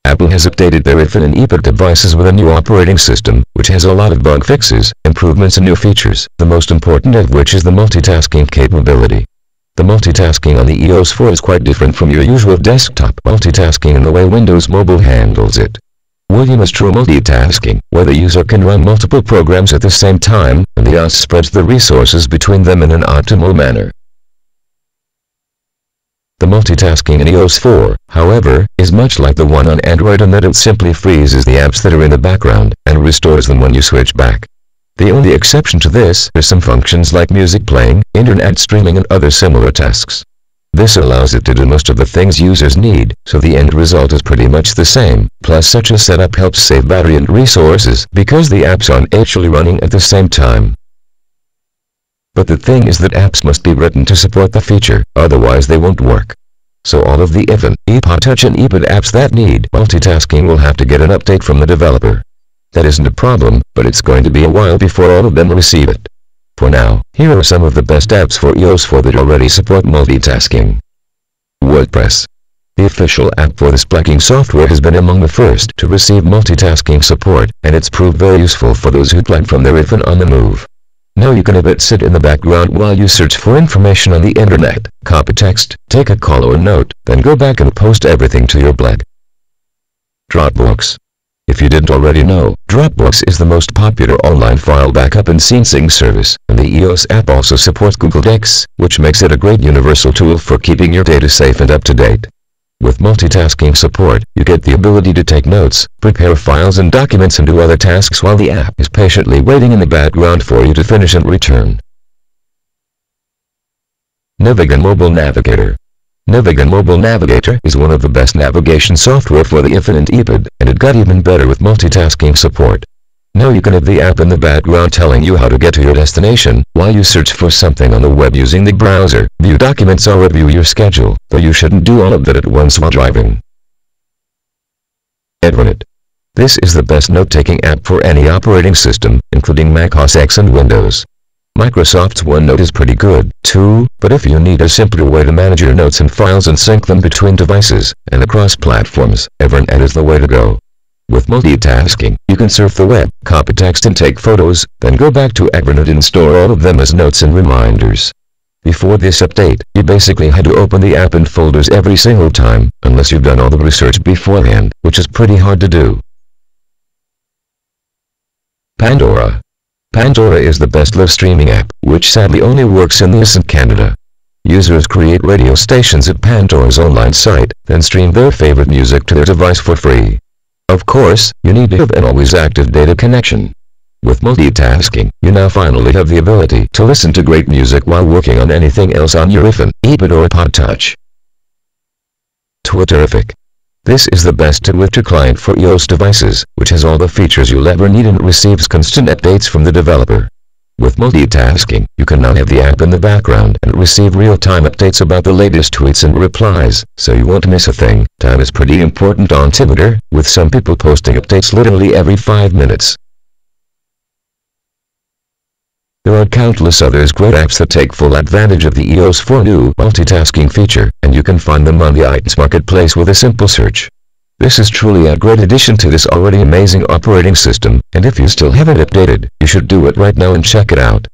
Apple has updated their iPhone and iPad devices with a new operating system, which has a lot of bug fixes, improvements and new features, the most important of which is the multitasking capability. The multitasking on the iOS 4 is quite different from your usual desktop multitasking in the way Windows Mobile handles it. William is true multitasking, where the user can run multiple programs at the same time, and the iOS spreads the resources between them in an optimal manner. The multitasking in iOS 4, however, is much like the one on Android in that it simply freezes the apps that are in the background, and restores them when you switch back. The only exception to this are some functions like music playing, internet streaming and other similar tasks. This allows it to do most of the things users need, so the end result is pretty much the same, plus such a setup helps save battery and resources because the apps aren't actually running at the same time. But the thing is that apps must be written to support the feature, otherwise they won't work. So all of the iPhone, iPod Touch and iPad apps that need multitasking will have to get an update from the developer. That isn't a problem, but it's going to be a while before all of them receive it. For now, here are some of the best apps for iOS 4 that already support multitasking. WordPress. The official app for this blogging software has been among the first to receive multitasking support, and it's proved very useful for those who blog from their iPhone on the move. Now you can have it sit in the background while you search for information on the internet, copy text, take a call or note, then go back and post everything to your blog. Dropbox. If you didn't already know, Dropbox is the most popular online file backup and syncing service, and the iOS app also supports Google Docs, which makes it a great universal tool for keeping your data safe and up to date. With multitasking support, you get the ability to take notes, prepare files and documents and do other tasks while the app is patiently waiting in the background for you to finish and return. Navigon Mobile Navigator. Navigon Mobile Navigator is one of the best navigation software for the iPhone and iPad, and it got even better with multitasking support. Now you can have the app in the background telling you how to get to your destination, while you search for something on the web using the browser, view documents or review your schedule, though you shouldn't do all of that at once while driving. Evernote. This is the best note-taking app for any operating system, including Mac OS X and Windows. Microsoft's OneNote is pretty good, too, but if you need a simpler way to manage your notes and files and sync them between devices, and across platforms, Evernote is the way to go. With multitasking, you can surf the web, copy text and take photos, then go back to Evernote and store all of them as notes and reminders. Before this update, you basically had to open the app in folders every single time, unless you've done all the research beforehand, which is pretty hard to do. Pandora. Pandora is the best live streaming app, which sadly only works in the US and Canada. Users create radio stations at Pandora's online site, then stream their favorite music to their device for free. Of course, you need to have an always active data connection. With multitasking, you now finally have the ability to listen to great music while working on anything else on your iPhone, iPad or iPod Touch. Twitterrific. This is the best Twitter client for iOS devices, which has all the features you'll ever need and receives constant updates from the developer. With multitasking, you can now have the app in the background and receive real-time updates about the latest tweets and replies, so you won't miss a thing. Time is pretty important on Twitter, with some people posting updates literally every 5 minutes. There are countless others great apps that take full advantage of the iOS 4 new multitasking feature, and you can find them on the iTunes Marketplace with a simple search. This is truly a great addition to this already amazing operating system, and if you still haven't updated, you should do it right now and check it out.